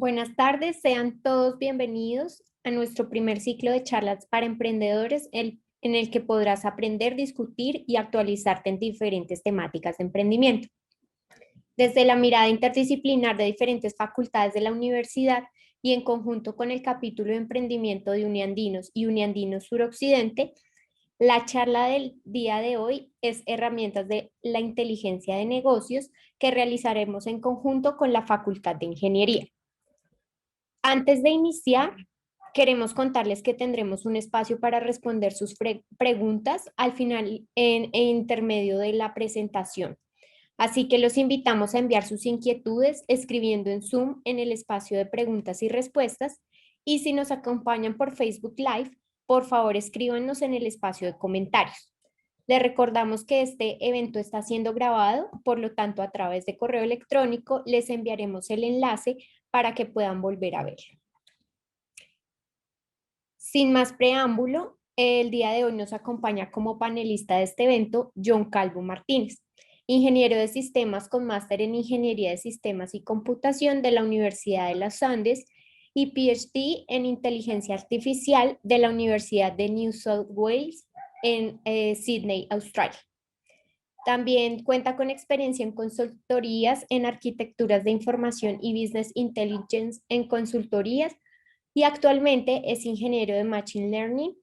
Buenas tardes, sean todos bienvenidos a nuestro primer ciclo de charlas para emprendedores, en el que podrás aprender, discutir y actualizarte en diferentes temáticas de emprendimiento. Desde la mirada interdisciplinar de diferentes facultades de la universidad y en conjunto con el capítulo de emprendimiento de Uniandinos y Uniandinos Suroccidente, la charla del día de hoy es herramientas de la inteligencia de negocios que realizaremos en conjunto con la Facultad de Ingeniería. Antes de iniciar, queremos contarles que tendremos un espacio para responder sus preguntas al final en intermedio de la presentación. Así que los invitamos a enviar sus inquietudes escribiendo en Zoom en el espacio de preguntas y respuestas. Y si nos acompañan por Facebook Live, por favor escríbanos en el espacio de comentarios. Les recordamos que este evento está siendo grabado, por lo tanto a través de correo electrónico les enviaremos el enlace para que puedan volver a verlo. Sin más preámbulo, el día de hoy nos acompaña como panelista de este evento John Calvo Martínez, ingeniero de sistemas con máster en Ingeniería de Sistemas y Computación de la Universidad de los Andes y PhD en Inteligencia Artificial de la Universidad de New South Wales en Sydney, Australia. También cuenta con experiencia en consultorías en arquitecturas de información y business intelligence en consultorías y actualmente es ingeniero de Machine Learning.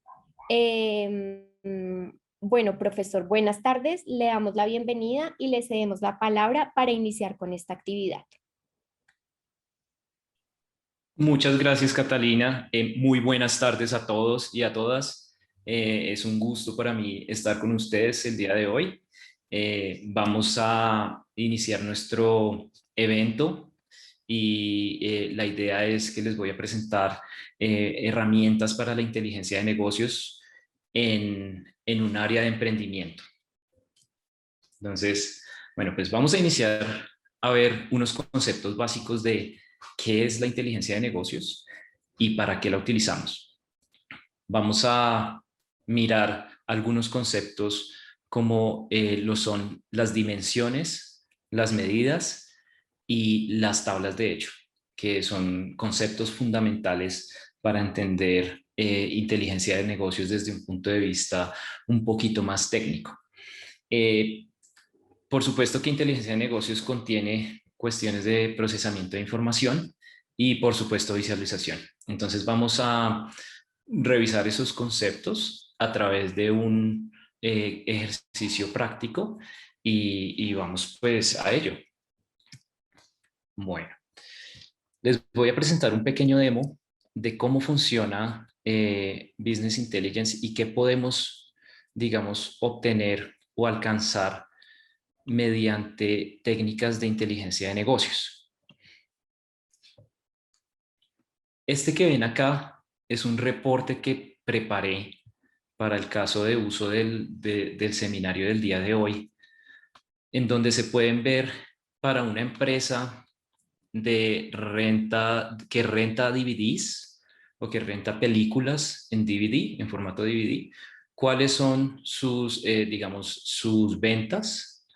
Bueno, profesor, buenas tardes. Le damos la bienvenida y le cedemos la palabra para iniciar con esta actividad. Muchas gracias, Catalina. Muy buenas tardes a todos y a todas. Es un gusto para mí estar con ustedes el día de hoy. Vamos a iniciar nuestro evento y la idea es que les voy a presentar herramientas para la inteligencia de negocios en un área de emprendimiento. Entonces, bueno, pues vamos a iniciar a ver unos conceptos básicos de qué es la inteligencia de negocios y para qué la utilizamos. Vamos a mirar algunos conceptos como lo son las dimensiones, las medidas y las tablas de hecho, que son conceptos fundamentales para entender inteligencia de negocios desde un punto de vista un poquito más técnico. Por supuesto que inteligencia de negocios contiene cuestiones de procesamiento de información y por supuesto visualización. Entonces vamos a revisar esos conceptos a través de un ejercicio práctico y vamos pues a ello. Bueno, les voy a presentar un pequeño demo de cómo funciona Business Intelligence y qué podemos, digamos, obtener o alcanzar mediante técnicas de inteligencia de negocios. Este que ven acá es un reporte que preparé para el caso de uso del seminario del día de hoy, en donde se pueden ver para una empresa de renta que renta DVDs o que renta películas en DVD, en formato DVD, cuáles son sus, digamos, sus ventas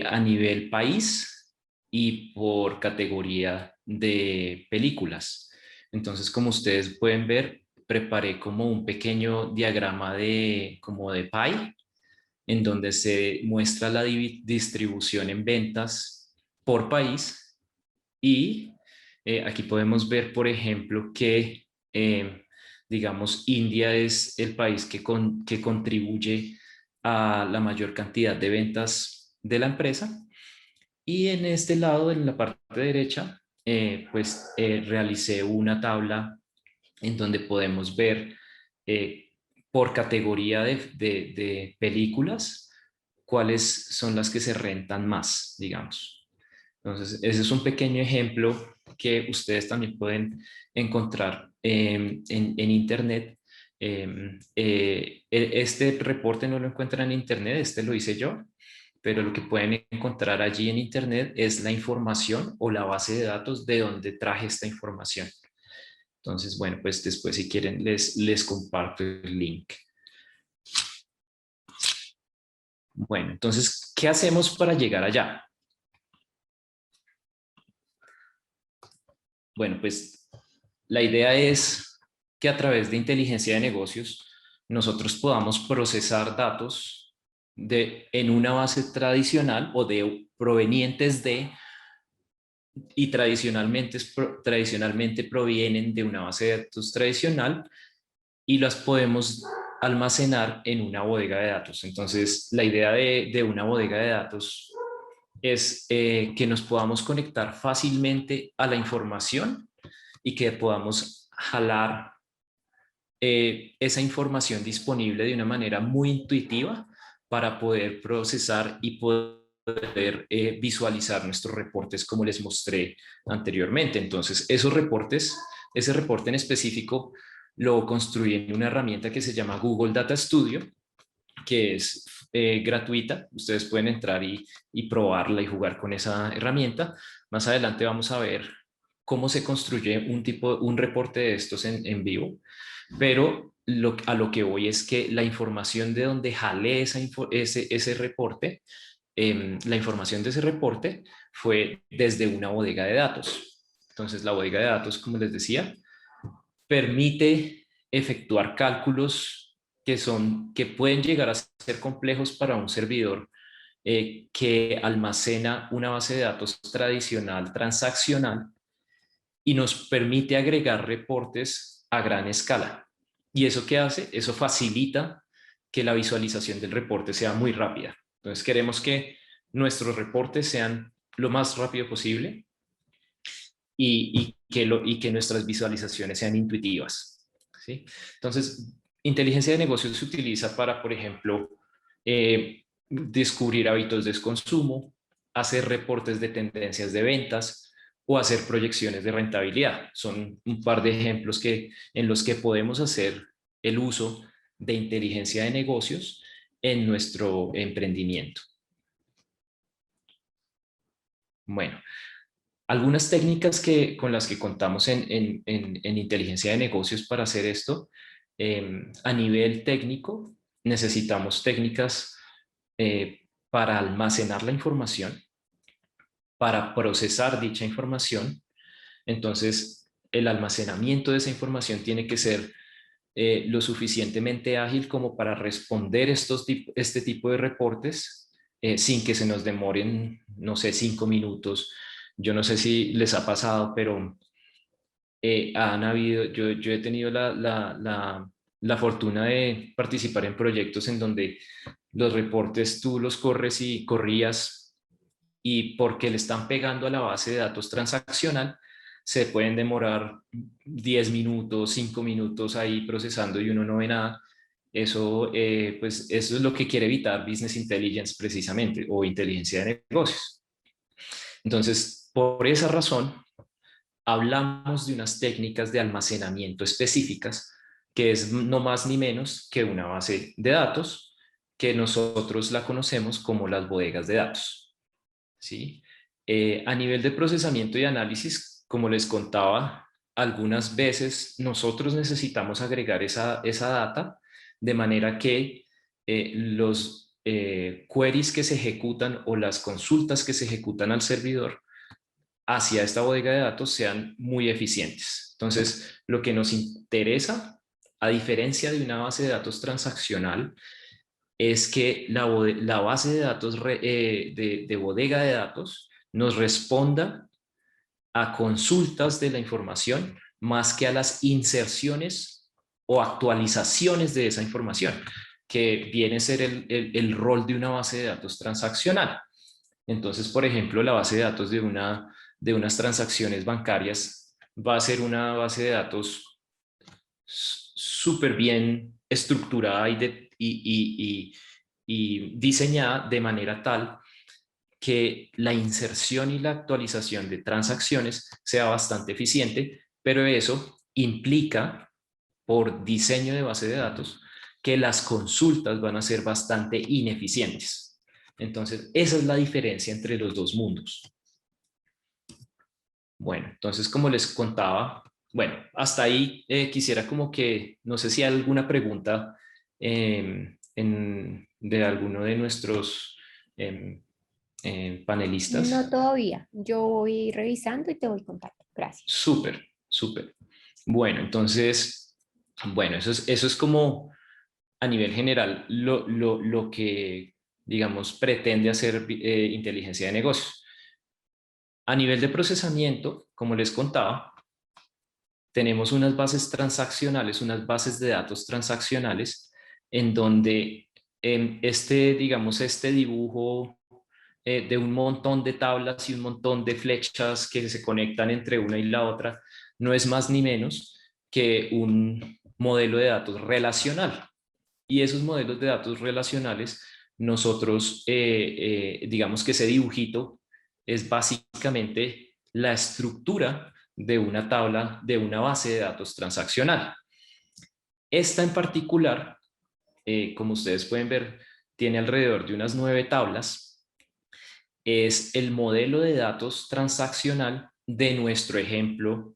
a nivel país y por categoría de películas. Entonces, como ustedes pueden ver, preparé como un pequeño diagrama como de pie, en donde se muestra la distribución en ventas por país y aquí podemos ver, por ejemplo, que digamos, India es el país que contribuye a la mayor cantidad de ventas de la empresa. Y en este lado, en la parte derecha, realicé una tabla en donde podemos ver por categoría de películas cuáles son las que se rentan más, digamos. Entonces, ese es un pequeño ejemplo que ustedes también pueden encontrar en Internet. Este reporte no lo encuentran en Internet, este lo hice yo, pero lo que pueden encontrar allí en Internet es la información o la base de datos de donde traje esta información. Entonces, bueno, pues después si quieren les comparto el link. Bueno, entonces, ¿qué hacemos para llegar allá? Bueno, pues la idea es que a través de inteligencia de negocios nosotros podamos procesar datos en una base tradicional o de provenientes de y tradicionalmente provienen de una base de datos tradicional y las podemos almacenar en una bodega de datos. Entonces, la idea de una bodega de datos es que nos podamos conectar fácilmente a la información y que podamos jalar esa información disponible de una manera muy intuitiva para poder procesar y poder visualizar nuestros reportes como les mostré anteriormente. Entonces, esos reportes, ese reporte en específico lo construí en una herramienta que se llama Google Data Studio, que es gratuita. Ustedes pueden entrar y probarla y jugar con esa herramienta. Más adelante vamos a ver cómo se construye un reporte de estos en vivo, pero a lo que voy es que la información de donde jalé ese reporte, la información de ese reporte fue desde una bodega de datos. Entonces, la bodega de datos, como les decía, permite efectuar cálculos que pueden llegar a ser complejos para un servidor que almacena una base de datos tradicional, transaccional, y nos permite agregar reportes a gran escala. ¿Y eso qué hace? Eso facilita que la visualización del reporte sea muy rápida. Entonces queremos que nuestros reportes sean lo más rápido posible y que nuestras visualizaciones sean intuitivas, ¿sí? Entonces, inteligencia de negocios se utiliza para, por ejemplo, descubrir hábitos de consumo, hacer reportes de tendencias de ventas o hacer proyecciones de rentabilidad. Son un par de ejemplos en los que podemos hacer el uso de inteligencia de negocios en nuestro emprendimiento. Bueno, algunas técnicas con las que contamos en inteligencia de negocios para hacer esto, a nivel técnico, necesitamos técnicas para almacenar la información, para procesar dicha información. Entonces, el almacenamiento de esa información tiene que ser lo suficientemente ágil como para responder este tipo de reportes sin que se nos demoren, no sé, 5 minutos. Yo no sé si les ha pasado, pero yo he tenido la fortuna de participar en proyectos en donde los reportes tú los corres y corrías y porque le están pegando a la base de datos transaccional, se pueden demorar 10 minutos, 5 minutos ahí procesando y uno no ve nada. Eso, pues eso es lo que quiere evitar Business Intelligence precisamente, o inteligencia de negocios. Entonces, por esa razón, hablamos de unas técnicas de almacenamiento específicas, que es no más ni menos que una base de datos que nosotros la conocemos como las bodegas de datos, ¿sí? A nivel de procesamiento y análisis, como les contaba, algunas veces nosotros necesitamos agregar esa data de manera que los queries que se ejecutan o las consultas que se ejecutan al servidor hacia esta bodega de datos sean muy eficientes. Entonces, lo que nos interesa, a diferencia de una base de datos transaccional, es que la base de datos de bodega de datos nos responda a consultas de la información más que a las inserciones o actualizaciones de esa información, que viene a ser el rol de una base de datos transaccional. Entonces, por ejemplo, la base de datos de unas transacciones bancarias va a ser una base de datos súper bien estructurada y diseñada de manera tal que la inserción y la actualización de transacciones sea bastante eficiente, pero eso implica, por diseño de base de datos, que las consultas van a ser bastante ineficientes. Entonces, esa es la diferencia entre los dos mundos. Bueno, entonces, como les contaba, bueno, hasta ahí quisiera como que, no sé si hay alguna pregunta de alguno de nuestros panelistas. No todavía. Yo voy revisando y te voy contando. Gracias. Súper, súper. Bueno, entonces, bueno, eso es como a nivel general lo que, digamos, pretende hacer inteligencia de negocios. A nivel de procesamiento, como les contaba, tenemos unas bases transaccionales, unas bases de datos transaccionales, en donde digamos, este dibujo de un montón de tablas y un montón de flechas que se conectan entre una y la otra, no es más ni menos que un modelo de datos relacional. Y esos modelos de datos relacionales, nosotros, digamos que ese dibujito es básicamente la estructura de una tabla, de una base de datos transaccional. Esta en particular, como ustedes pueden ver, tiene alrededor de unas 9 tablas. Es el modelo de datos transaccional de nuestro ejemplo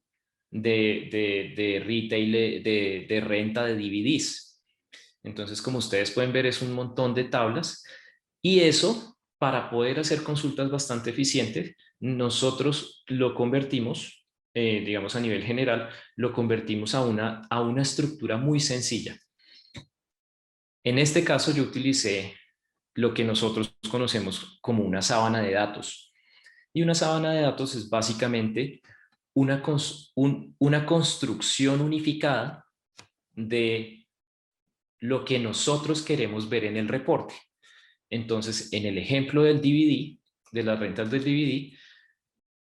de retail, de renta de DVDs. Entonces, como ustedes pueden ver, es un montón de tablas y eso, para poder hacer consultas bastante eficientes, nosotros lo convertimos, digamos a nivel general, lo convertimos a una estructura muy sencilla. En este caso yo utilicé lo que nosotros conocemos como una sábana de datos. Y una sábana de datos es básicamente una construcción unificada de lo que nosotros queremos ver en el reporte. Entonces, en el ejemplo del DVD, de las rentas del DVD,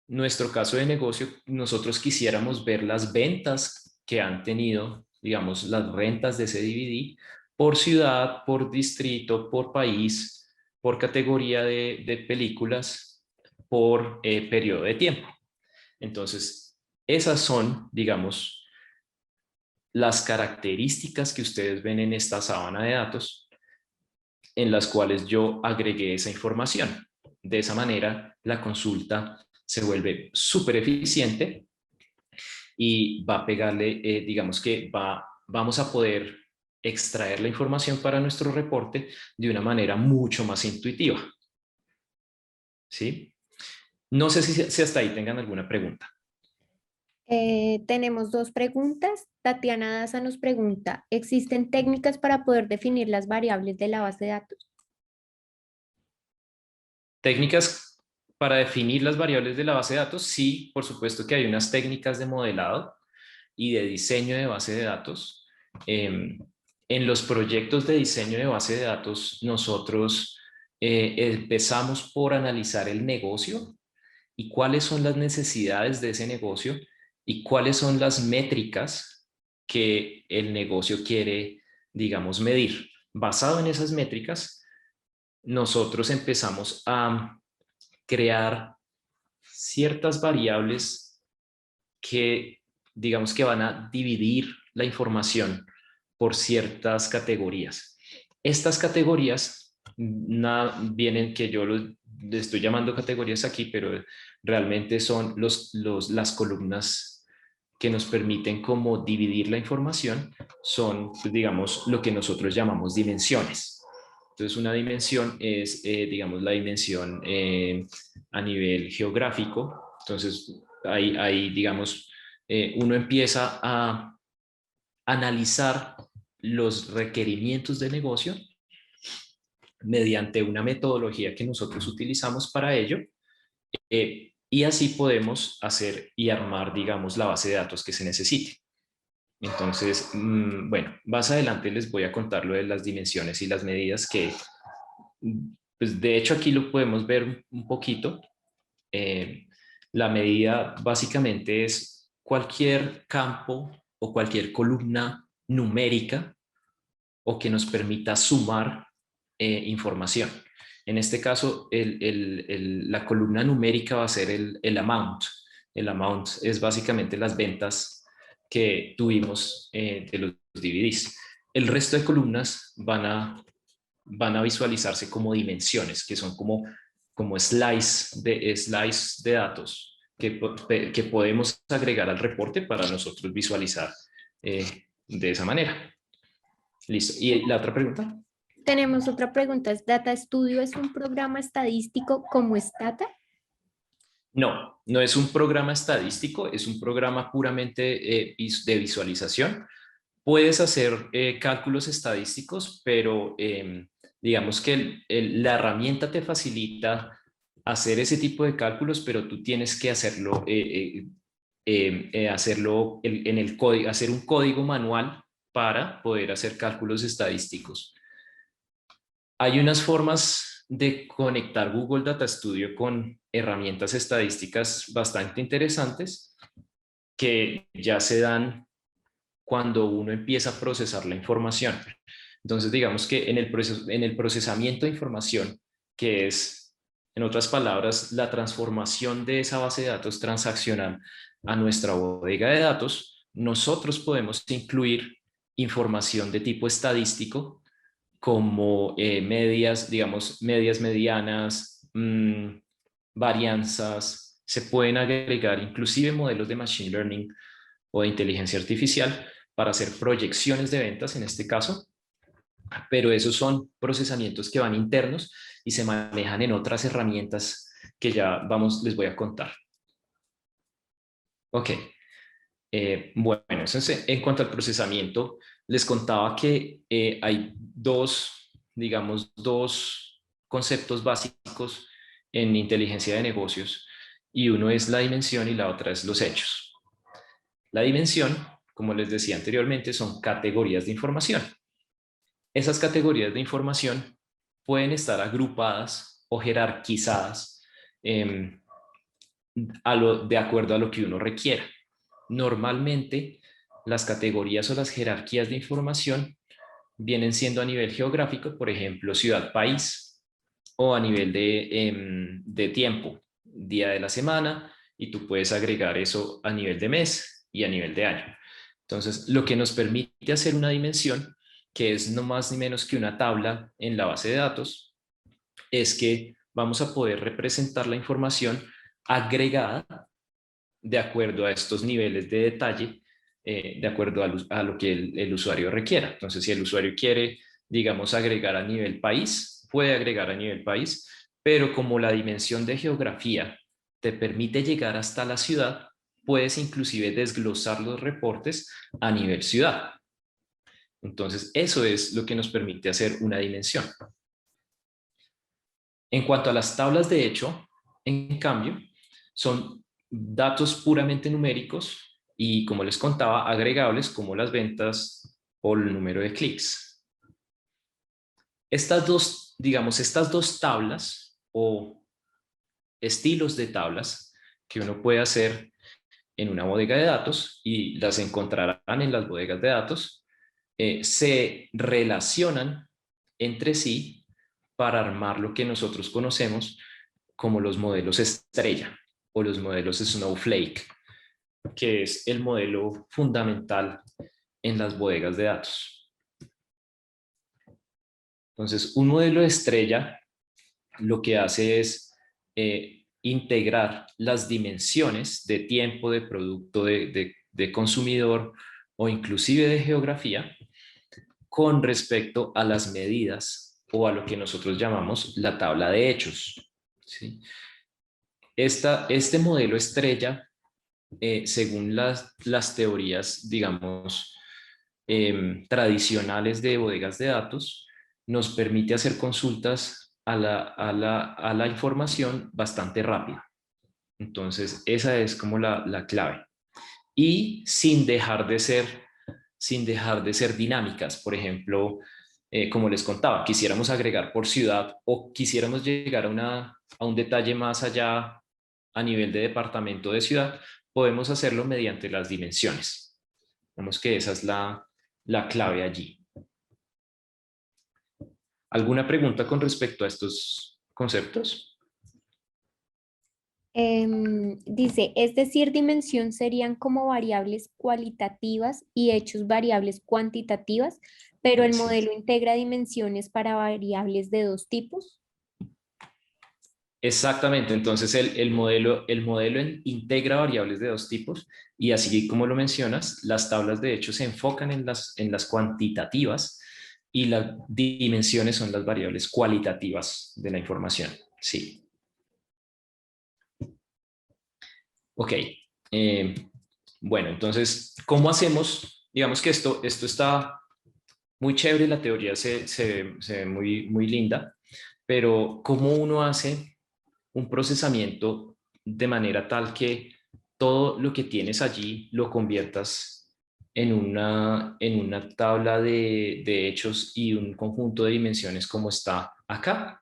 nuestro caso de negocio, nosotros quisiéramos ver las ventas que han tenido, digamos, las rentas de ese DVD por ciudad, por distrito, por país, por categoría de películas, por periodo de tiempo. Entonces, esas son, digamos, las características que ustedes ven en esta sábana de datos en las cuales yo agregué esa información. De esa manera, la consulta se vuelve súper eficiente y va a pegarle, digamos que vamos a poder extraer la información para nuestro reporte de una manera mucho más intuitiva. ¿Sí? No sé si hasta ahí tengan alguna pregunta. Tenemos dos preguntas. Tatiana Daza nos pregunta, ¿existen técnicas para poder definir las variables de la base de datos? Técnicas para definir las variables de la base de datos, sí, por supuesto que hay unas técnicas de modelado y de diseño de base de datos. En los proyectos de diseño de base de datos, nosotros empezamos por analizar el negocio y cuáles son las necesidades de ese negocio y cuáles son las métricas que el negocio quiere, digamos, medir. Basado en esas métricas, nosotros empezamos a crear ciertas variables que, digamos, que van a dividir la información por ciertas categorías. Estas categorías vienen, que yo le estoy llamando categorías aquí, pero realmente son las columnas que nos permiten como dividir la información, son, pues, digamos, lo que nosotros llamamos dimensiones. Entonces, una dimensión es, digamos, la dimensión a nivel geográfico. Entonces, ahí digamos, uno empieza a analizar los requerimientos de negocio mediante una metodología que nosotros utilizamos para ello, y así podemos hacer y armar, digamos, la base de datos que se necesite. Entonces, bueno, más adelante les voy a contar lo de las dimensiones y las medidas que, pues de hecho aquí lo podemos ver un poquito. La medida básicamente es cualquier campo o cualquier columna numérica o que nos permita sumar información. En este caso, la columna numérica va a ser el amount. El amount es básicamente las ventas que tuvimos de los DVDs. El resto de columnas van a visualizarse como dimensiones, que son como slice de datos que podemos agregar al reporte para nosotros visualizar de esa manera. Listo. ¿Y la otra pregunta? Tenemos otra pregunta. ¿Es Data Studio es un programa estadístico como Stata? No, no es un programa estadístico, es un programa puramente de visualización. Puedes hacer cálculos estadísticos, pero digamos que la herramienta te facilita hacer ese tipo de cálculos, pero tú tienes que hacerlo, hacerlo en el código, hacer un código manual para poder hacer cálculos estadísticos. Hay unas formas de conectar Google Data Studio con herramientas estadísticas bastante interesantes que ya se dan cuando uno empieza a procesar la información. Entonces, digamos que en el procesamiento de información, que es, en otras palabras, la transformación de esa base de datos transaccional a nuestra bodega de datos, nosotros podemos incluir información de tipo estadístico como medias, digamos, medias medianas, varianzas, se pueden agregar inclusive modelos de machine learning o de inteligencia artificial para hacer proyecciones de ventas en este caso, pero esos son procesamientos que van internos y se manejan en otras herramientas que ya les voy a contar. Ok, bueno, entonces en cuanto al procesamiento, les contaba que hay digamos, dos conceptos básicos en inteligencia de negocios y uno es la dimensión y la otra es los hechos. La dimensión, como les decía anteriormente, son categorías de información. Esas categorías de información pueden estar agrupadas o jerarquizadas de acuerdo a lo que uno requiera. Normalmente, las categorías o las jerarquías de información vienen siendo a nivel geográfico, por ejemplo, ciudad-país, o a nivel de tiempo, día de la semana, y tú puedes agregar eso a nivel de mes y a nivel de año. Entonces, lo que nos permite hacer una dimensión, que es no más ni menos que una tabla en la base de datos, es que vamos a poder representar la información agregada de acuerdo a estos niveles de detalle, de acuerdo a lo que el usuario requiera. Entonces, si el usuario quiere, digamos, agregar a nivel país, puede agregar a nivel país, pero como la dimensión de geografía te permite llegar hasta la ciudad, puedes inclusive desglosar los reportes a nivel ciudad. Entonces, eso es lo que nos permite hacer una dimensión. En cuanto a las tablas de hecho, en cambio, son datos puramente numéricos y, como les contaba, agregables como las ventas o el número de clics. Estas dos tablas o estilos de tablas que uno puede hacer en una bodega de datos y las encontrarán en las bodegas de datos, se relacionan entre sí para armar lo que nosotros conocemos como los modelos estrella o los modelos Snowflake, que es el modelo fundamental en las bodegas de datos. Entonces, un modelo estrella lo que hace es integrar las dimensiones de tiempo, de producto, de consumidor o inclusive de geografía con respecto a las medidas o a lo que nosotros llamamos la tabla de hechos. ¿Sí? Este modelo estrella, según las teorías, digamos, tradicionales de bodegas de datos, nos permite hacer consultas a la información bastante rápida. Entonces, esa es como la clave. Y sin dejar de ser dinámicas. Por ejemplo, como les contaba, quisiéramos agregar por ciudad o quisiéramos llegar a un detalle más allá a nivel de departamento de ciudad, podemos hacerlo mediante las dimensiones. Vemos que esa es la clave allí. ¿Alguna pregunta con respecto a estos conceptos? Dice, es decir, dimensión serían como variables cualitativas y hechos variables cuantitativas, pero el Sí. modelo integra dimensiones para variables de dos tipos. Exactamente, entonces el modelo integra variables de dos tipos y así como lo mencionas, las tablas de hecho se enfocan en las cuantitativas y las dimensiones son las variables cualitativas de la información. Sí. Ok, bueno, entonces, ¿cómo hacemos? Digamos que esto está muy chévere, la teoría se ve muy linda, pero ¿cómo uno hace un procesamiento de manera tal que todo lo que tienes allí lo conviertas en una tabla de hechos y un conjunto de dimensiones como está acá?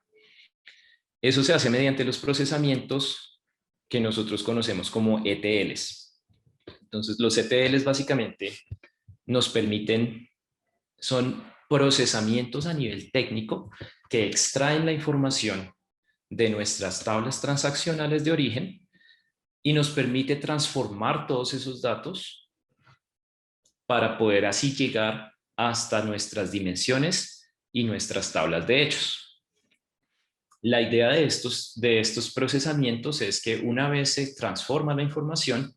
Eso se hace mediante los procesamientos que nosotros conocemos como ETLs. Entonces, los ETLs básicamente nos permiten, son procesamientos a nivel técnico que extraen la información de nuestras tablas transaccionales de origen y nos permite transformar todos esos datos para poder así llegar hasta nuestras dimensiones y nuestras tablas de hechos. La idea de estos procesamientos es que una vez se transforma la información,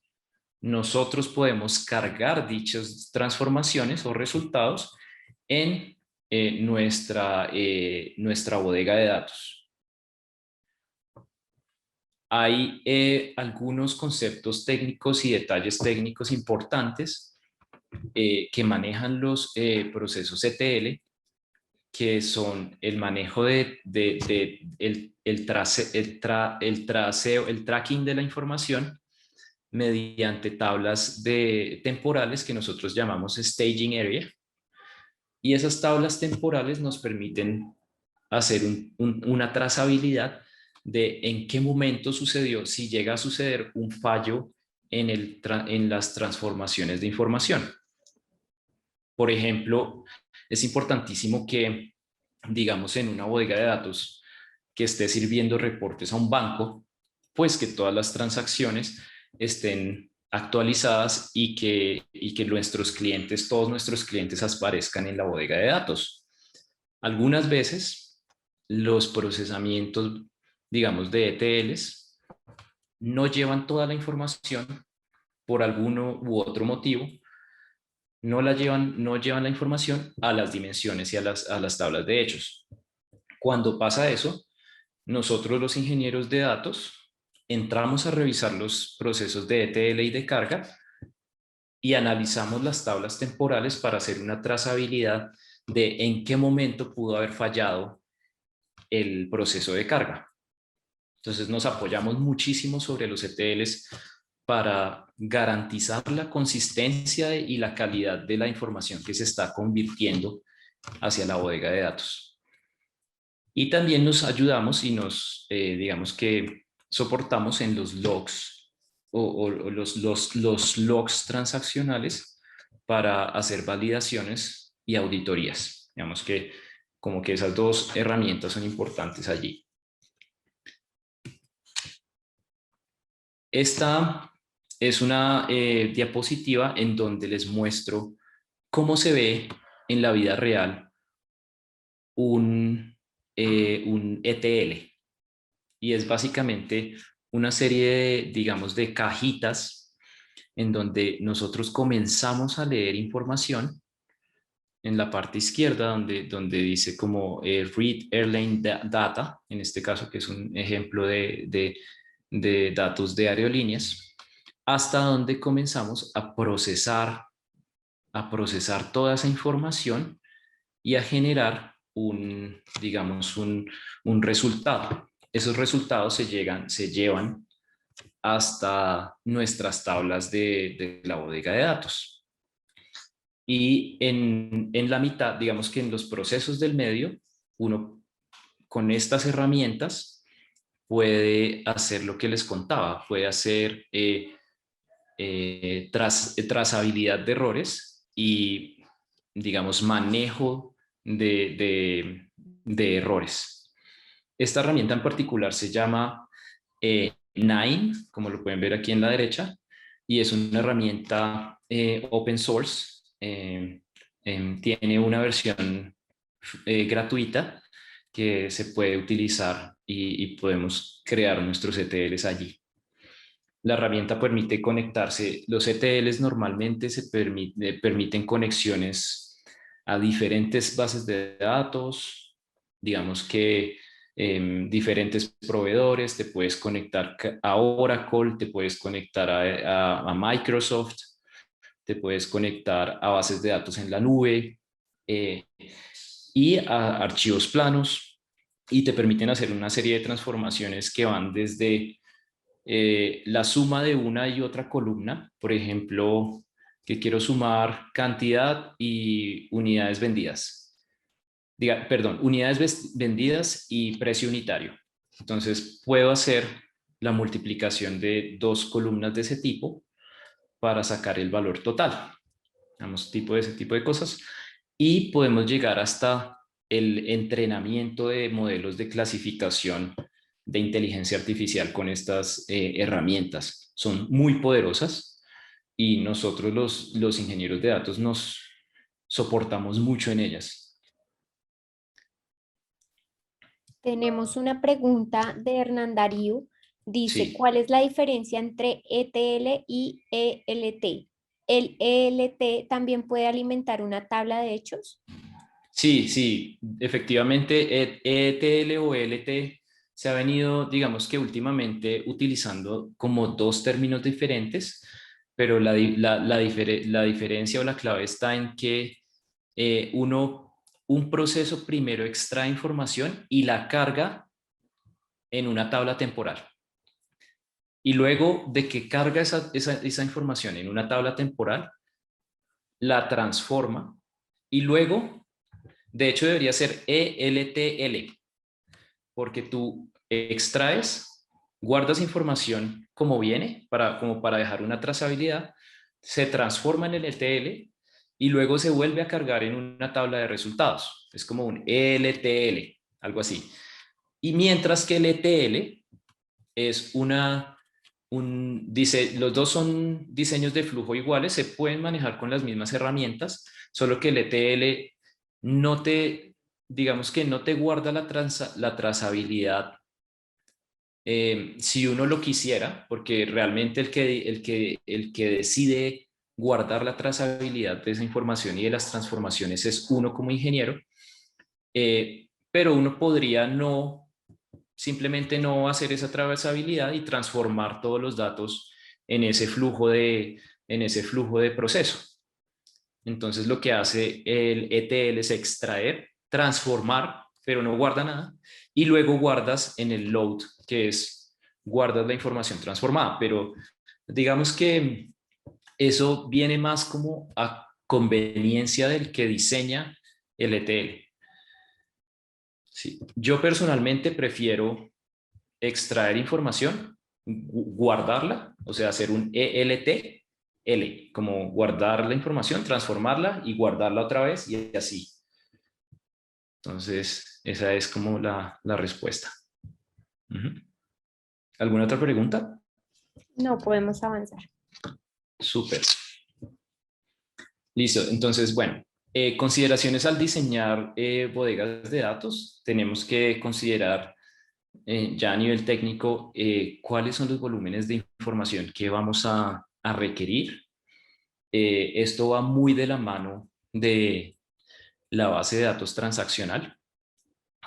nosotros podemos cargar dichas transformaciones o resultados en nuestra bodega de datos. Hay algunos conceptos técnicos y detalles técnicos importantes que manejan los procesos ETL, que son el manejo el tracking de la información mediante tablas temporales que nosotros llamamos staging area. Y esas tablas temporales nos permiten hacer una trazabilidad de en qué momento sucedió, si llega a suceder un fallo en las transformaciones de información. Por ejemplo, es importantísimo que, digamos, en una bodega de datos que esté sirviendo reportes a un banco, pues que todas las transacciones estén actualizadas y que nuestros clientes, todos nuestros clientes aparezcan en la bodega de datos. Algunas veces los procesamientos, digamos, de ETLs no llevan toda la información por alguno u otro motivo, no llevan la información a las dimensiones y a las tablas de hechos. Cuando pasa eso, nosotros los ingenieros de datos entramos a revisar los procesos de ETL y de carga y analizamos las tablas temporales para hacer una trazabilidad de en qué momento pudo haber fallado el proceso de carga. Entonces nos apoyamos muchísimo sobre los ETLs para garantizar la consistencia y la calidad de la información que se está convirtiendo hacia la bodega de datos. Y también nos ayudamos y digamos que soportamos en los logs o los logs transaccionales para hacer validaciones y auditorías. Digamos que como que esas dos herramientas son importantes allí. Esta es una diapositiva en donde les muestro cómo se ve en la vida real un ETL. Y es básicamente una serie de, digamos, de cajitas en donde nosotros comenzamos a leer información en la parte izquierda donde dice como Read Airline Data, en este caso que es un ejemplo de datos de aerolíneas, hasta donde comenzamos a procesar toda esa información y a generar digamos, un resultado. Esos resultados se llevan hasta nuestras tablas de la bodega de datos. Y en la mitad, digamos que en los procesos del medio, uno con estas herramientas puede hacer lo que les contaba, puede hacer trazabilidad de errores y, digamos, manejo de errores. Esta herramienta en particular se llama Nine, como lo pueden ver aquí en la derecha, y es una herramienta open source. Tiene una versión gratuita que se puede utilizar y podemos crear nuestros ETLs allí. La herramienta permite conectarse. Los ETLs normalmente permiten conexiones a diferentes bases de datos. Digamos que diferentes proveedores, te puedes conectar a Oracle, te puedes conectar a Microsoft, te puedes conectar a bases de datos en la nube y a archivos planos, y te permiten hacer una serie de transformaciones que van desde la suma de una y otra columna, por ejemplo, que quiero sumar cantidad y unidades vendidas. Perdón, unidades vendidas y precio unitario. Entonces puedo hacer la multiplicación de dos columnas de ese tipo para sacar el valor total. Digamos, ese tipo de cosas. Y podemos llegar hasta el entrenamiento de modelos de clasificación de inteligencia artificial con estas herramientas. Son muy poderosas y nosotros los ingenieros de datos nos soportamos mucho en ellas. Tenemos una pregunta de Hernán Darío. Dice, Sí, ¿cuál es la diferencia entre ETL y ELT? ¿El ELT también puede alimentar una tabla de hechos? sí, sí, efectivamente ETL o ELT se ha venido, digamos que últimamente utilizando como dos términos diferentes, pero la diferencia o la clave está en que un proceso primero extrae información y la carga en una tabla temporal. Y luego de que carga esa información en una tabla temporal, la transforma y luego, de hecho debería ser ELTL, porque tú extraes, guardas información como viene, como para dejar una trazabilidad, se transforma en el ETL y luego se vuelve a cargar en una tabla de resultados. Es como un ELTL, algo así. Y mientras que el ETL es los dos son diseños de flujo iguales, se pueden manejar con las mismas herramientas, solo que el ETL no te, digamos que no te guarda la trazabilidad si uno lo quisiera, porque realmente el que decide guardar la trazabilidad de esa información y de las transformaciones es uno como ingeniero, pero uno podría simplemente no hacer esa trazabilidad y transformar todos los datos en ese flujo de proceso. Entonces lo que hace el ETL es extraer, transformar, pero no guarda nada, y luego guardas en el load, que es guardas la información transformada, pero digamos que eso viene más como a conveniencia del que diseña el ETL. Sí. Yo personalmente prefiero extraer información, guardarla, o sea, hacer un ELT, como guardar la información, transformarla y guardarla otra vez y así. Entonces, esa es como la respuesta. Ujú. ¿Alguna otra pregunta? No podemos avanzar. Súper. Listo. Entonces, bueno, consideraciones al diseñar bodegas de datos. Tenemos que considerar ya a nivel técnico cuáles son los volúmenes de información que vamos a requerir. Esto va muy de la mano de la base de datos transaccional.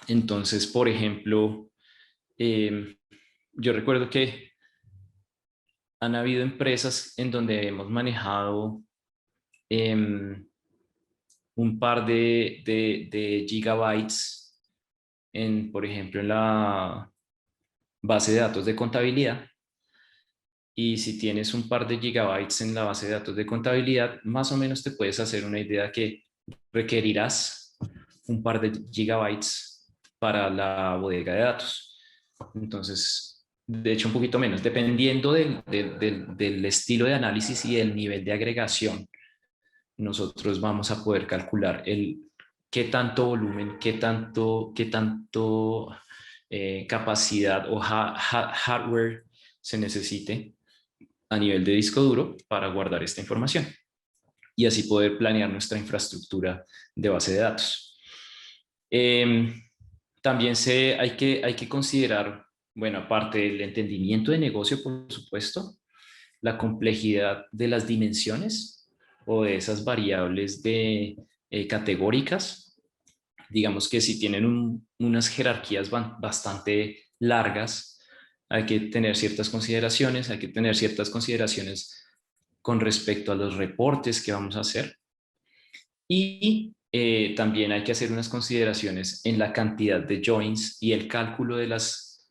Entonces, por ejemplo, yo recuerdo que han habido empresas en donde hemos manejado em, un par de gigabytes por ejemplo, en la base de datos de contabilidad. Y si tienes un par de gigabytes en la base de datos de contabilidad, más o menos te puedes hacer una idea que requerirás un par de gigabytes para la bodega de datos. Entonces, de hecho, un poquito menos, dependiendo del estilo de análisis y del nivel de agregación, nosotros vamos a poder calcular qué tanto volumen, qué tanto capacidad o hardware se necesite a nivel de disco duro para guardar esta información y así poder planear nuestra infraestructura de base de datos. Eh, También hay que considerar, bueno, aparte del entendimiento de negocio, por supuesto, la complejidad de las dimensiones o de esas variables categóricas Digamos que si tienen unas jerarquías bastante largas, hay que tener ciertas consideraciones, con respecto a los reportes que vamos a hacer y también hay que hacer unas consideraciones en la cantidad de joins y el cálculo de las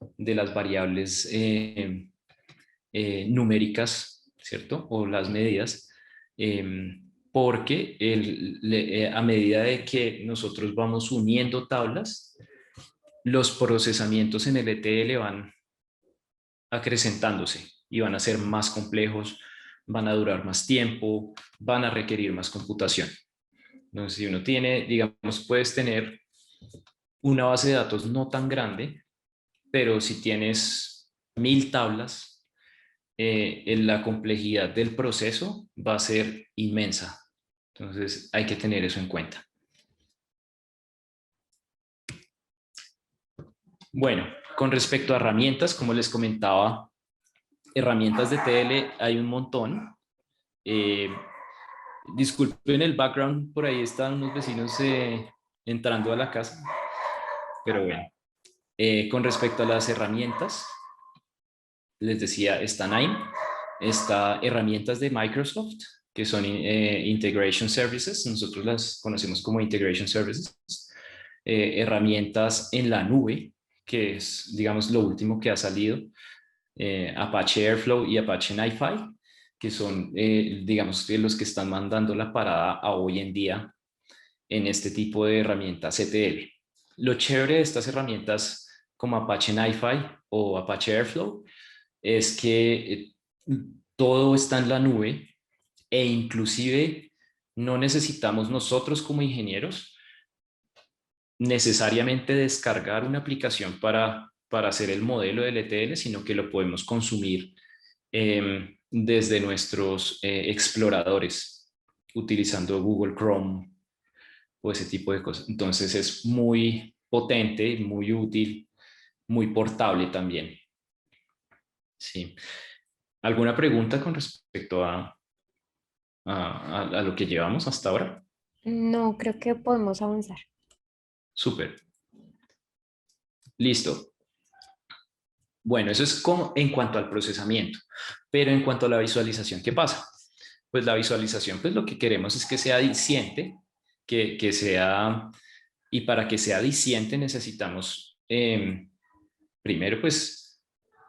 variables numéricas, ¿cierto? O las medidas, porque a medida de que nosotros vamos uniendo tablas, los procesamientos en el ETL van acrecentándose y van a ser más complejos, van a durar más tiempo, van a requerir más computación. Entonces, si uno tiene, digamos, puedes tener una base de datos no tan grande, pero si tienes 1000 tablas, la complejidad del proceso va a ser inmensa. Entonces, hay que tener eso en cuenta. Bueno, con respecto a herramientas, como les comentaba, herramientas de TL hay un montón. Disculpen el background, por ahí están unos vecinos entrando a la casa, pero bueno. Con respecto a las herramientas, les decía, está Nine, está herramientas de Microsoft, que son Integration Services, nosotros las conocemos como Integration Services, herramientas en la nube, que es, digamos, lo último que ha salido, Apache Airflow y Apache NiFi, que son, digamos, los que están mandando la parada a hoy en día en este tipo de herramientas ETL. Lo chévere de estas herramientas como Apache NiFi o Apache Airflow es que todo está en la nube e inclusive no necesitamos nosotros como ingenieros necesariamente descargar una aplicación para hacer el modelo del ETL, sino que lo podemos consumir desde nuestros exploradores utilizando Google Chrome o ese tipo de cosas. Entonces es muy potente, muy útil, muy portable también. Sí. ¿Alguna pregunta con respecto a lo que llevamos hasta ahora? No, creo que podemos avanzar. Súper. Listo. Bueno, eso es como en cuanto al procesamiento, pero en cuanto a la visualización, ¿qué pasa? Pues la visualización, pues lo que queremos es que sea diciente, que sea, y para que sea diciente necesitamos, primero, pues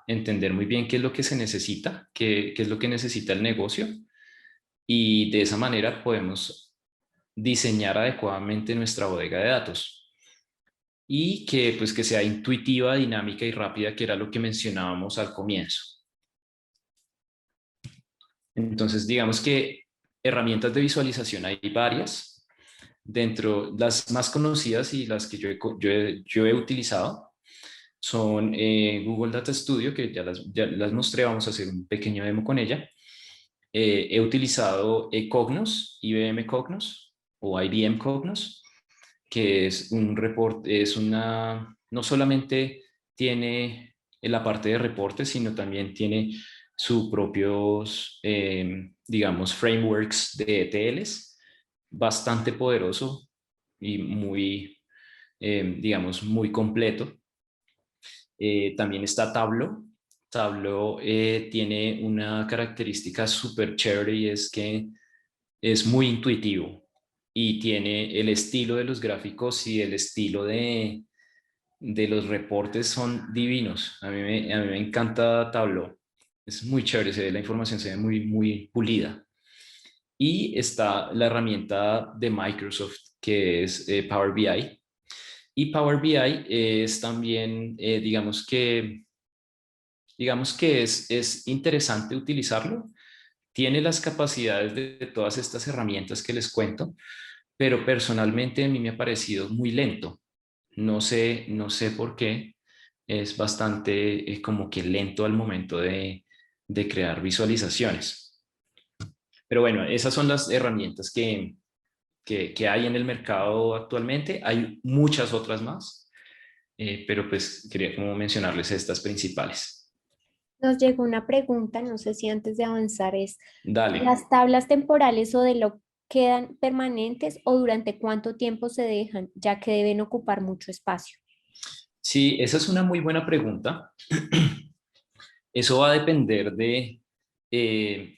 entender muy bien qué es lo que se necesita, qué es lo que necesita el negocio, y de esa manera podemos diseñar adecuadamente nuestra bodega de datos y que, pues, que sea intuitiva, dinámica y rápida, que era lo que mencionábamos al comienzo. Entonces, digamos que herramientas de visualización hay varias. Dentro, las más conocidas y las que yo he utilizado son Google Data Studio, que ya las mostré, vamos a hacer un pequeño demo con ella. He utilizado Cognos, IBM Cognos o IBM Cognos, que es un reporte, no solamente tiene la parte de reportes, sino también tiene sus propios, digamos, frameworks de ETLs, bastante poderoso y muy, digamos, muy completo. También está Tableau. Tableau tiene una característica súper chévere y es que es muy intuitivo y tiene el estilo de los gráficos y el estilo de los reportes son divinos. A mí me encanta Tableau. Es muy chévere, la información se ve muy, muy pulida. Y está la herramienta de Microsoft que es Power BI. Y Power BI es también, digamos que es interesante utilizarlo. Tiene las capacidades de todas estas herramientas que les cuento, pero personalmente a mí me ha parecido muy lento. No sé por qué. Es bastante como que lento al momento de crear visualizaciones. Pero bueno, esas son las herramientas que hay en el mercado actualmente. Hay muchas otras más, pero pues quería como mencionarles estas principales. Nos llegó una pregunta, no sé si antes de avanzar es, Dale. las tablas temporales o de log quedan permanentes o durante cuánto tiempo se dejan, ya que deben ocupar mucho espacio? Sí, esa es una muy buena pregunta. Eso va a depender de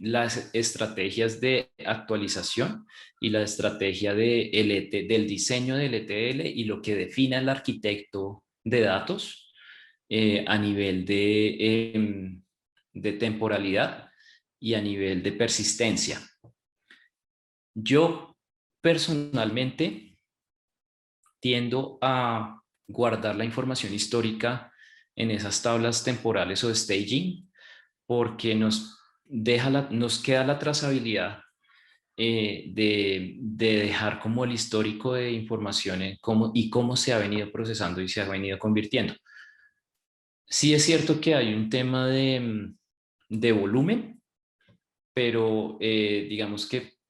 las estrategias de actualización y la estrategia del diseño del ETL y lo que defina el arquitecto de datos a nivel de temporalidad y a nivel de persistencia. Yo personalmente tiendo a guardar la información histórica en esas tablas temporales o de staging porque nos queda la trazabilidad de dejar como el histórico de información y cómo se ha venido procesando y se ha venido convirtiendo. Sí es cierto que hay un tema de volumen, pero digamos que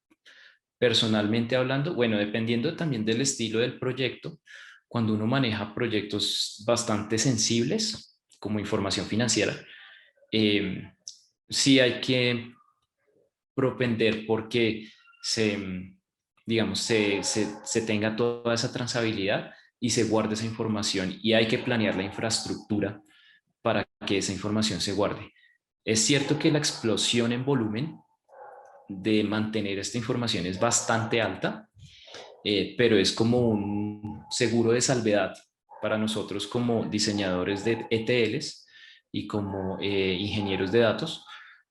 personalmente hablando, bueno, dependiendo también del estilo del proyecto, cuando uno maneja proyectos bastante sensibles, como información financiera, eh, sí hay que propender porque digamos, se tenga toda esa trazabilidad y se guarde esa información y hay que planear la infraestructura para que esa información se guarde. Es cierto que la explosión en volumen de mantener esta información es bastante alta, pero es como un seguro de salvedad para nosotros como diseñadores de ETLs y como ingenieros de datos,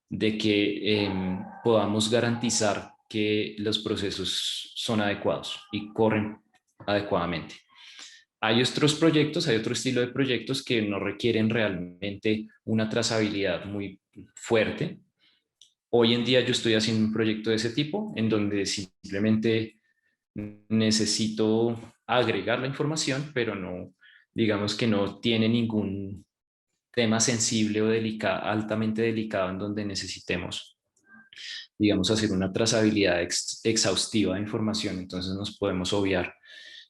de que podamos garantizar que los procesos son adecuados y corren adecuadamente. Hay otros proyectos, hay otro estilo de proyectos que no requieren realmente una trazabilidad muy fuerte. Hoy en día yo estoy haciendo un proyecto de ese tipo, en donde simplemente necesito agregar la información, pero no, digamos que no tiene ningún tema sensible o altamente delicado en donde necesitemos, digamos, hacer una trazabilidad exhaustiva de información. Entonces nos podemos obviar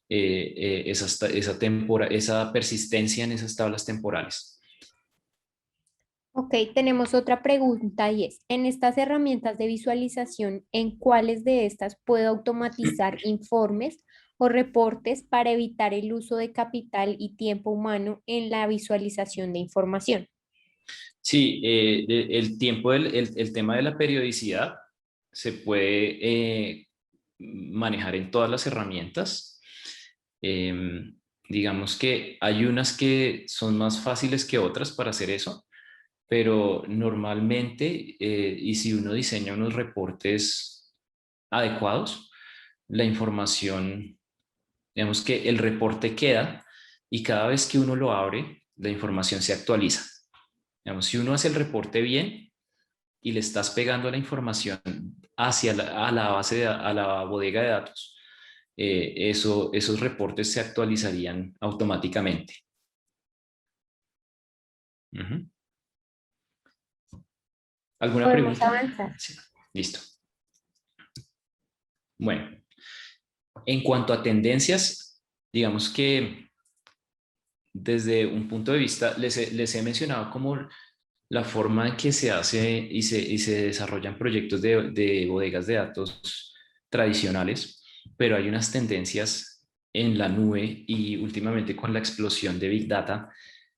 esa persistencia en esas tablas temporales. Ok, tenemos otra pregunta y es, en estas herramientas de visualización, ¿en cuáles de estas puedo automatizar informes o reportes para evitar el uso de capital y tiempo humano en la visualización de información? Sí, el tiempo, el tema de la periodicidad se puede manejar en todas las herramientas. Digamos que hay unas que son más fáciles que otras para hacer eso, pero normalmente, y si uno diseña unos reportes adecuados, la información, digamos que el reporte queda y cada vez que uno lo abre, la información se actualiza. Digamos, si uno hace el reporte bien y le estás pegando la información a la a la bodega de datos, esos reportes se actualizarían automáticamente. Ujú. ¿Alguna Podemos pregunta? avanzar. Sí, listo. Bueno, en cuanto a tendencias, digamos que desde un punto de vista, les he mencionado como la forma en que se hace y se desarrollan proyectos de bodegas de datos tradicionales, pero hay unas tendencias en la nube y últimamente con la explosión de Big Data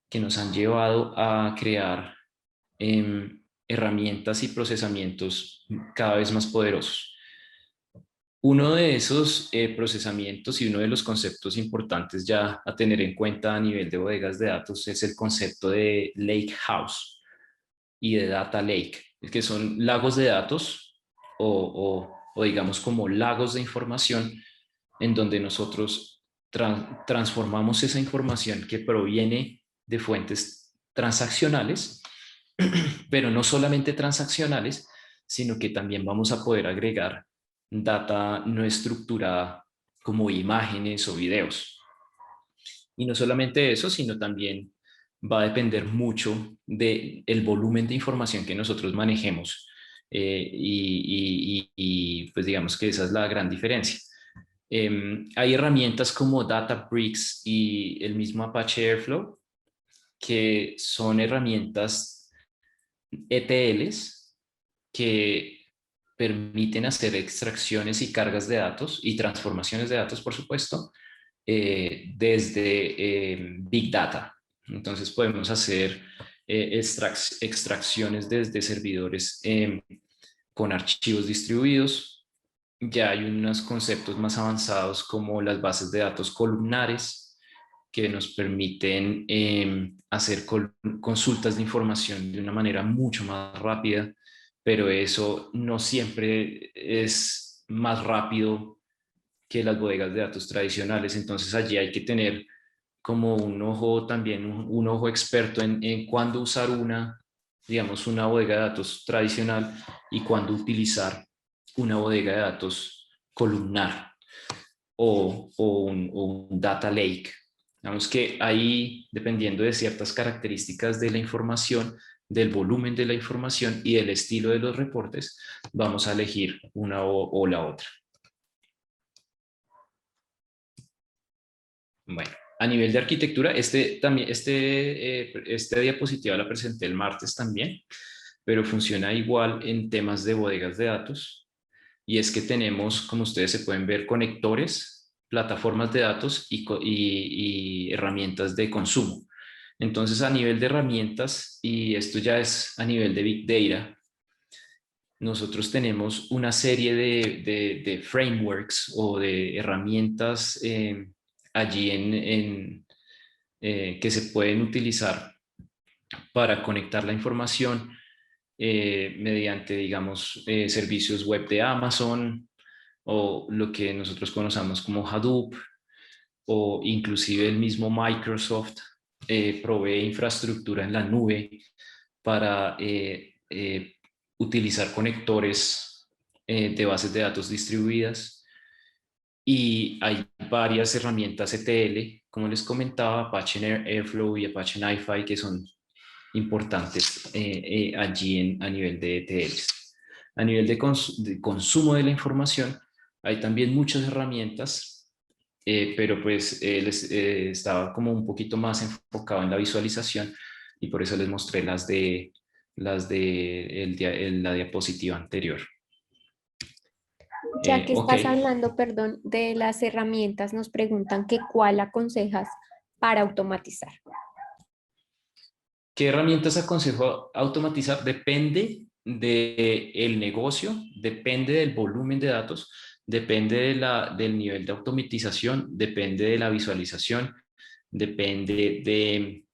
que nos han llevado a crear herramientas y procesamientos cada vez más poderosos. Uno de esos procesamientos y uno de los conceptos importantes ya a tener en cuenta a nivel de bodegas de datos es el concepto de lake house y de data lake, que son lagos de datos o digamos como lagos de información en donde nosotros transformamos esa información que proviene de fuentes transaccionales, pero no solamente transaccionales, sino que también vamos a poder agregar data no estructurada como imágenes o videos. Y no solamente eso, sino también va a depender mucho del volumen de información que nosotros manejemos. Pues digamos que esa es la gran diferencia. Hay herramientas como Databricks y el mismo Apache Airflow, que son herramientas ETLs que permiten hacer extracciones y cargas de datos y transformaciones de datos, por supuesto, desde Big Data. Entonces podemos hacer extracciones desde servidores con archivos distribuidos. Ya hay unos conceptos más avanzados como las bases de datos columnares que nos permiten hacer consultas de información de una manera mucho más rápida, pero eso no siempre es más rápido que las bodegas de datos tradicionales. Entonces allí hay que tener como un ojo también, un ojo experto en cuándo usar digamos, una bodega de datos tradicional y cuándo utilizar una bodega de datos columnar o un data lake. Digamos que ahí, dependiendo de ciertas características de la información, del volumen de la información y del estilo de los reportes, vamos a elegir una o la otra. Bueno, a nivel de arquitectura, esta diapositiva la presenté el martes también, pero funciona igual en temas de bodegas de datos. Y es que tenemos, como ustedes se pueden ver, conectores, plataformas de datos y herramientas de consumo. Entonces, a nivel de herramientas, y esto ya es a nivel de Big Data, nosotros tenemos una serie de frameworks o de herramientas allí que se pueden utilizar para conectar la información mediante, digamos, servicios web de Amazon o lo que nosotros conocemos como Hadoop, o inclusive el mismo Microsoft provee infraestructura en la nube para utilizar conectores de bases de datos distribuidas. Y hay varias herramientas ETL, como les comentaba, Apache Airflow y Apache NiFi, que son importantes allí a nivel de ETLs. A nivel de consumo de la información, hay también muchas herramientas, pero pues estaba como un poquito más enfocado en la visualización y por eso les mostré la diapositiva anterior. Ya que Ok, estás hablando, perdón, de las herramientas, nos preguntan que cuál aconsejas para automatizar. ¿qué herramientas aconsejo automatizar? Depende del negocio, depende del volumen de datos, depende del nivel de automatización, depende de la visualización, depende de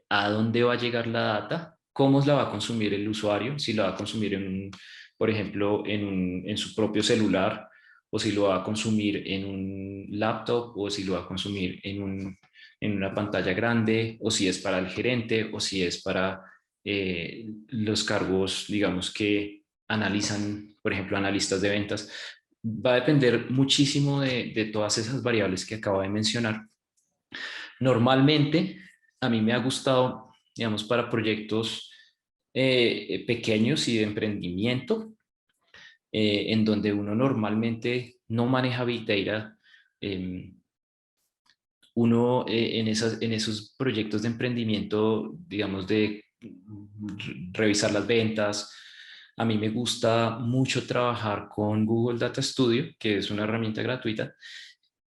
a dónde va a llegar la data, cómo la va a consumir el usuario, si la va a consumir por ejemplo, en su propio celular, o si lo va a consumir en un laptop, o si lo va a consumir en una pantalla grande, o si es para el gerente, o si es para los cargos, digamos, que analizan, por ejemplo, analistas de ventas. Va a depender muchísimo de todas esas variables que acabo de mencionar. Normalmente, a mí me ha gustado, digamos, para proyectos pequeños y de emprendimiento, en donde uno normalmente no maneja Big Data. Uno en esos proyectos de emprendimiento, digamos, de revisar las ventas, a mí me gusta mucho trabajar con Google Data Studio, que es una herramienta gratuita,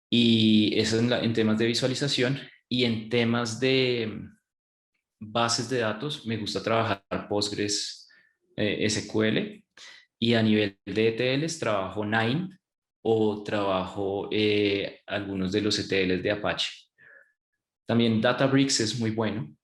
y eso en temas de visualización. Y en temas de bases de datos, me gusta trabajar Postgres SQL, y a nivel de ETLs trabajo Nine o trabajo algunos de los ETLs de Apache. También Databricks es muy bueno,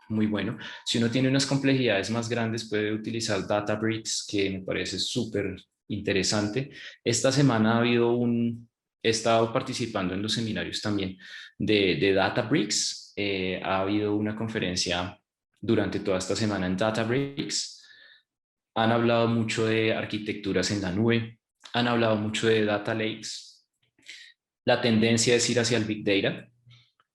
muy bueno. Si uno tiene unas complejidades más grandes, puede utilizar Databricks, que me parece súper interesante. Esta semana he estado participando en los seminarios también de Databricks. Ha habido una conferencia durante toda esta semana en Databricks. Han hablado mucho de arquitecturas en la nube, han hablado mucho de data lakes. La tendencia es ir hacia el Big Data,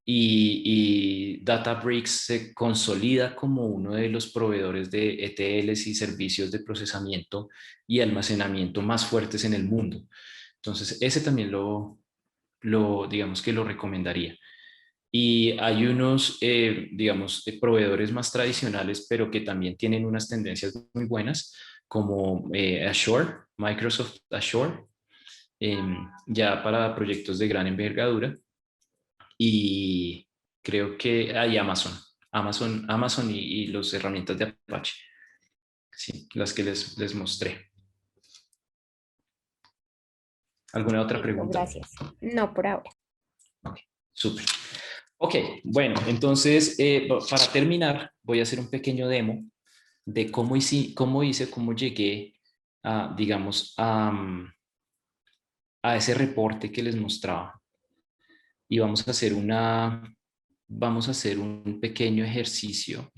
y Databricks se consolida como uno de los proveedores de ETLs y servicios de procesamiento y almacenamiento más fuertes en el mundo. Entonces, ese también digamos que lo recomendaría. Y hay unos, digamos, proveedores más tradicionales, pero que también tienen unas tendencias muy buenas, como Azure, Microsoft Azure, ya para proyectos de gran envergadura. Y creo que hay Amazon y las herramientas de Apache, sí, las que les mostré. ¿Alguna otra Listo, pregunta? gracias. No, por ahora. Ok, súper. Ok, bueno, entonces para terminar voy a hacer un pequeño demo de cómo llegué a, digamos, a ese reporte que les mostraba. Y vamos a hacer un pequeño ejercicio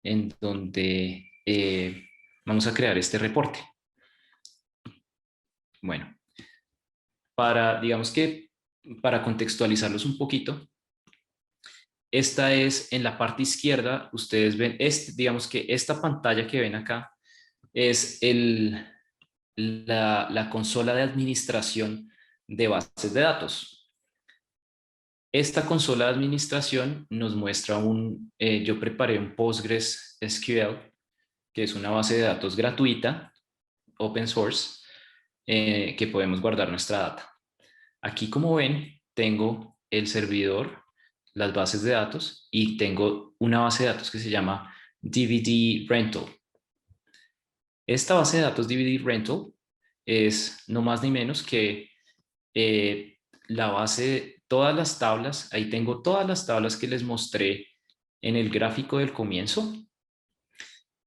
en donde vamos a crear este reporte. Bueno, digamos que para contextualizarlos un poquito, esta es en la parte izquierda, ustedes ven, digamos que esta pantalla que ven acá es la consola de administración de bases de datos. Esta consola de administración nos muestra yo preparé un Postgres SQL, que es una base de datos gratuita, open source, que podemos guardar nuestra data. Aquí, como ven, tengo el servidor, las bases de datos, y tengo una base de datos que se llama DVD Rental. Esta base de datos DVD Rental es no más ni menos que la base de todas las tablas. Ahí tengo todas las tablas que les mostré en el gráfico del comienzo.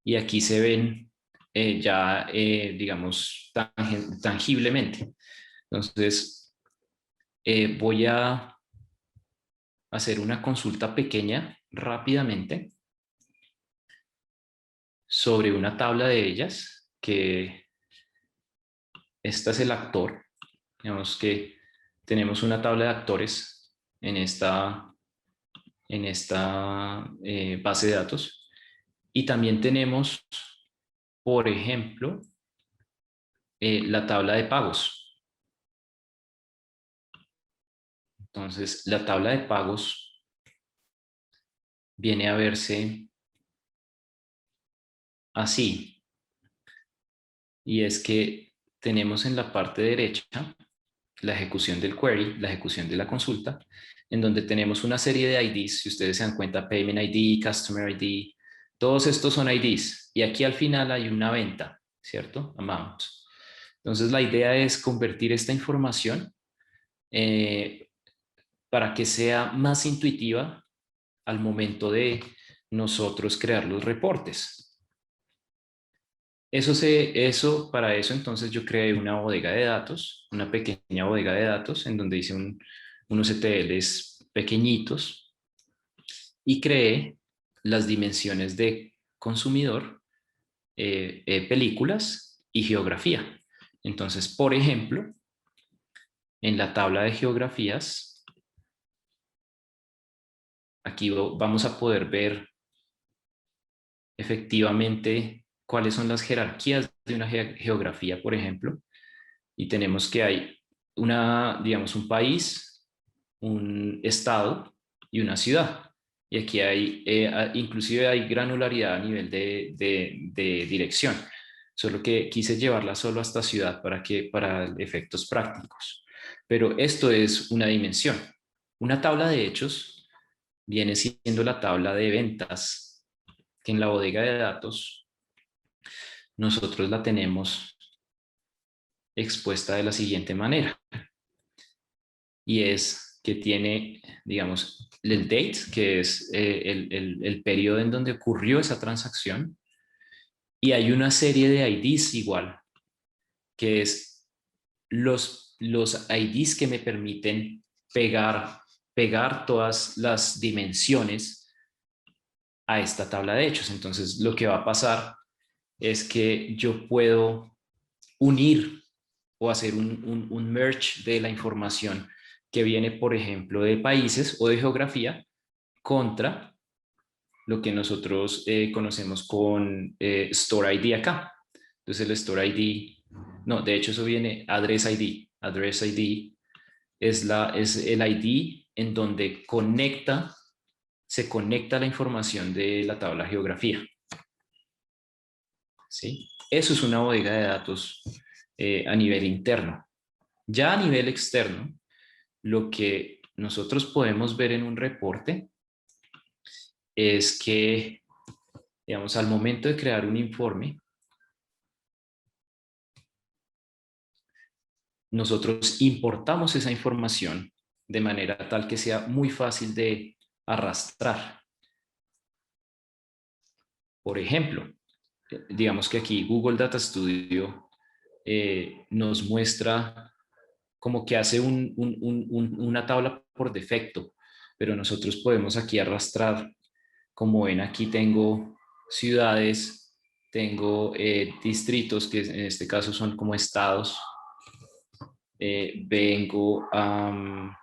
Y aquí se ven ya, digamos, tangiblemente. Entonces, voy a hacer una consulta pequeña rápidamente sobre una tabla de ellas, que esta es el actor. Digamos que tenemos una tabla de actores en esta base de datos, y también tenemos, por ejemplo, la tabla de pagos. Entonces, la tabla de pagos viene a verse así, y es que tenemos en la parte derecha la ejecución del query, la ejecución de la consulta, en donde tenemos una serie de IDs. Si ustedes se dan cuenta, Payment ID, Customer ID, todos estos son IDs. Y aquí al final hay una venta, ¿cierto? Amount. Entonces la idea es convertir esta información para que sea más intuitiva al momento de nosotros crear los reportes. Para eso entonces yo creé una bodega de datos, una pequeña bodega de datos en donde hice unos ETLs pequeñitos, y creé las dimensiones de consumidor, películas y geografía. Entonces, por ejemplo, en la tabla de geografías, aquí vamos a poder ver efectivamente cuáles son las jerarquías de una geografía, por ejemplo. Y tenemos que hay digamos, un país, un estado y una ciudad. Y aquí inclusive hay granularidad a nivel de dirección. Solo que quise llevarla solo hasta ciudad para efectos prácticos. Pero esto es una dimensión. Una tabla de hechos viene siendo la tabla de ventas, que en la bodega de datos nosotros la tenemos expuesta de la siguiente manera. Y es que tiene, digamos, el date, que es el periodo en donde ocurrió esa transacción, y hay una serie de IDs igual, que es los IDs que me permiten pegar todas las dimensiones a esta tabla de hechos. Entonces, lo que va a pasar es que yo puedo unir o hacer un merge de la información que viene, por ejemplo, de países o de geografía contra lo que nosotros conocemos con Store ID acá. Entonces el Store ID, no, de hecho eso viene Address ID. Address ID es el ID en donde se conecta la información de la tabla geografía. ¿sí? Eso es una bodega de datos a nivel interno. Ya a nivel externo, lo que nosotros podemos ver en un reporte es que, digamos, al momento de crear un informe, nosotros importamos esa información de manera tal que sea muy fácil de arrastrar. Por ejemplo, digamos que aquí Google Data Studio nos muestra como que hace una tabla por defecto, pero nosotros podemos aquí arrastrar. Como ven, aquí tengo ciudades, tengo distritos, que en este caso son como estados. Vengo a,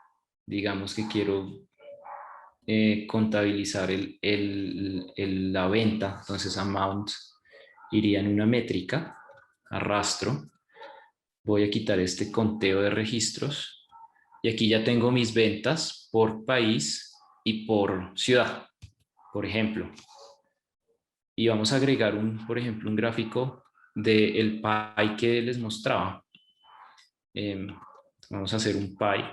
digamos que quiero contabilizar la venta, entonces amount iría en una métrica, arrastro, voy a quitar este conteo de registros y aquí ya tengo mis ventas por país y por ciudad, por ejemplo. Y vamos a agregar por ejemplo, un gráfico del pie que les mostraba. Vamos a hacer un pie.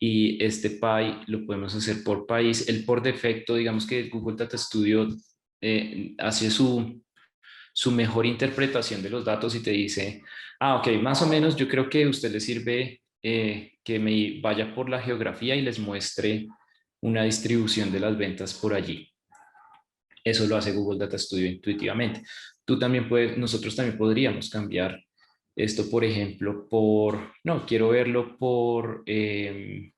Y este pie lo podemos hacer por país. El por defecto, digamos que Google Data Studio hace su mejor interpretación de los datos y te dice, ok, más o menos yo creo que a usted le sirve que me vaya por la geografía y les muestre una distribución de las ventas por allí. Eso lo hace Google Data Studio intuitivamente. Nosotros también podríamos cambiar esto, por ejemplo, no, quiero verlo por name.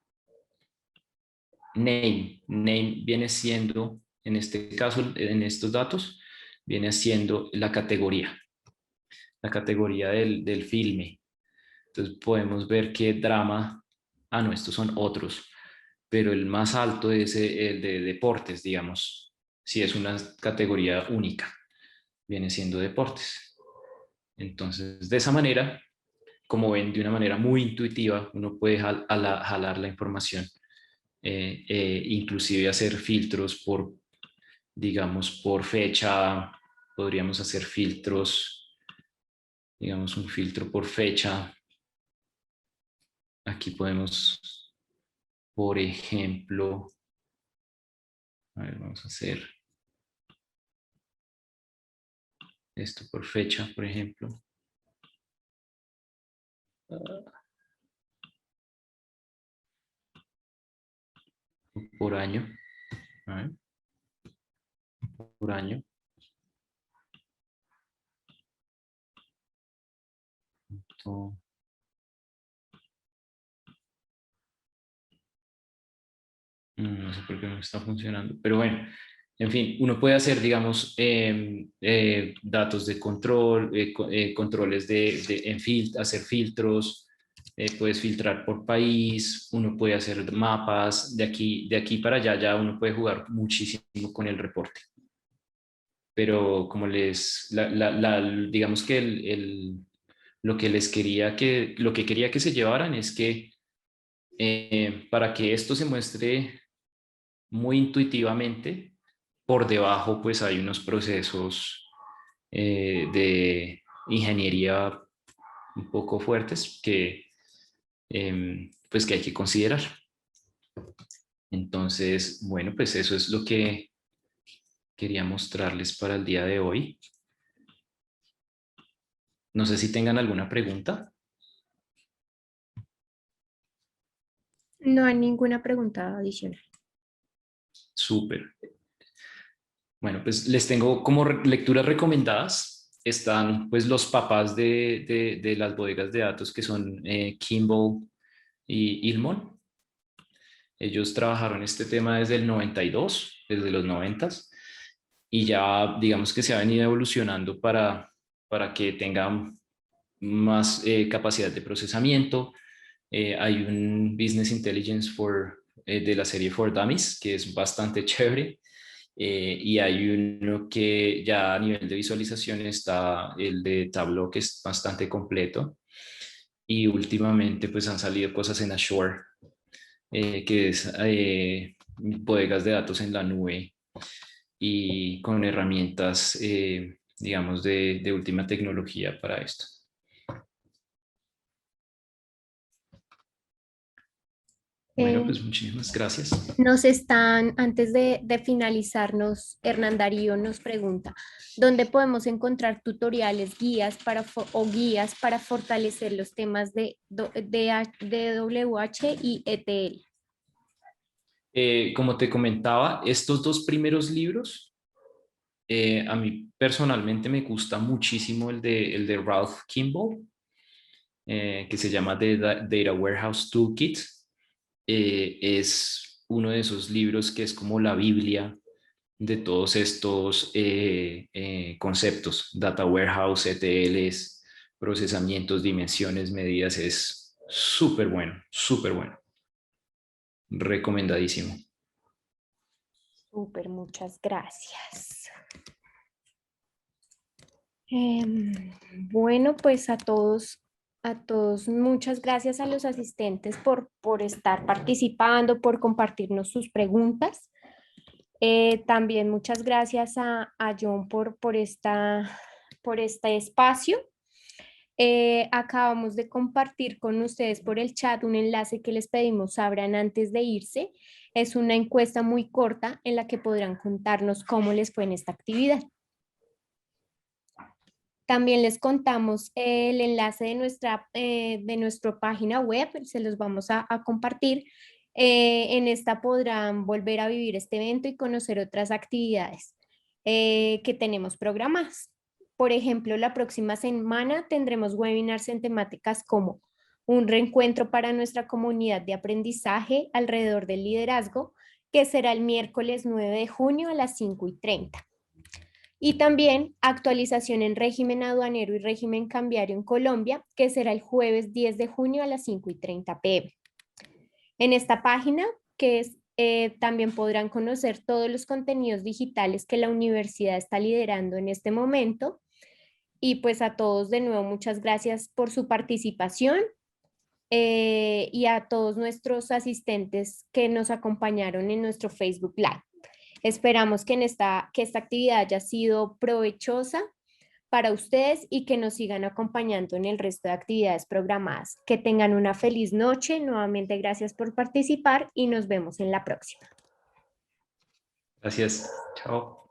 Name viene siendo, en este caso, en estos datos, viene siendo la categoría del filme. Entonces podemos ver que drama, no, estos son otros, pero el más alto es el de deportes, digamos, si es una categoría única, viene siendo deportes. Entonces, de esa manera, como ven, de una manera muy intuitiva, uno puede jalar la información, inclusive hacer filtros por, digamos, por fecha. Podríamos hacer filtros, digamos, un filtro por fecha. Aquí podemos, por ejemplo, a ver, vamos a hacer esto por fecha, por ejemplo. Por año. A ver, por año. Esto, no sé por qué no está funcionando, pero bueno, en fin, uno puede hacer, digamos, datos de control, controles hacer filtros, puedes filtrar por país, uno puede hacer mapas, de aquí para allá ya uno puede jugar muchísimo con el reporte. Pero como digamos que lo que lo que quería que se llevaran es que para que esto se muestre muy intuitivamente, por debajo pues hay unos procesos de ingeniería un poco fuertes pues que hay que considerar. Entonces, bueno, pues eso es lo que quería mostrarles para el día de hoy. No sé si tengan alguna pregunta. No hay ninguna pregunta adicional. Súper. Bueno, pues les tengo como lecturas recomendadas. Están pues los papás de las bodegas de datos que son Kimball y Ilmon. Ellos trabajaron este tema desde el 92, desde los 90, y ya digamos que se ha venido evolucionando para que tengan más capacidad de procesamiento. Hay un Business Intelligence de la serie For Dummies, que es bastante chévere. Y hay uno que ya a nivel de visualización está el de Tableau, que es bastante completo. Y últimamente pues han salido cosas en Azure, que es bodegas de datos en la nube, y con herramientas, digamos, de última tecnología para esto. Bueno, pues muchísimas gracias. Antes de finalizarnos, Hernán Darío nos pregunta, ¿dónde podemos encontrar tutoriales, guías para fortalecer los temas de DWH y ETL? Como te comentaba, estos dos primeros libros, a mí personalmente me gusta muchísimo el de Ralph Kimball, que se llama The Data Warehouse Toolkit. Es uno de esos libros que es como la Biblia de todos estos conceptos, Data Warehouse, ETLs, procesamientos, dimensiones, medidas. Es súper bueno, súper bueno. Recomendadísimo. Súper, muchas gracias. Bueno, pues a todos, muchas gracias a los asistentes por estar participando, por compartirnos sus preguntas. También muchas gracias a John por este espacio. Acabamos de compartir con ustedes por el chat un enlace que les pedimos abran antes de irse. Es una encuesta muy corta en la que podrán contarnos cómo les fue en esta actividad. También les contamos el enlace de nuestra página web, se los vamos a compartir. En esta podrán volver a vivir este evento y conocer otras actividades que tenemos programadas. Por ejemplo, la próxima semana tendremos webinars en temáticas como un reencuentro para nuestra comunidad de aprendizaje alrededor del liderazgo, que será el miércoles 9 de junio a las 5:30. Y también actualización en régimen aduanero y régimen cambiario en Colombia, que será el jueves 10 de junio a las 5:30 p.m. En esta página, también podrán conocer todos los contenidos digitales que la universidad está liderando en este momento. Y pues a todos de nuevo, muchas gracias por su participación y a todos nuestros asistentes que nos acompañaron en nuestro Facebook Live. Esperamos que esta actividad haya sido provechosa para ustedes y que nos sigan acompañando en el resto de actividades programadas. Que tengan una feliz noche. Nuevamente, gracias por participar y nos vemos en la próxima. Gracias. Chao.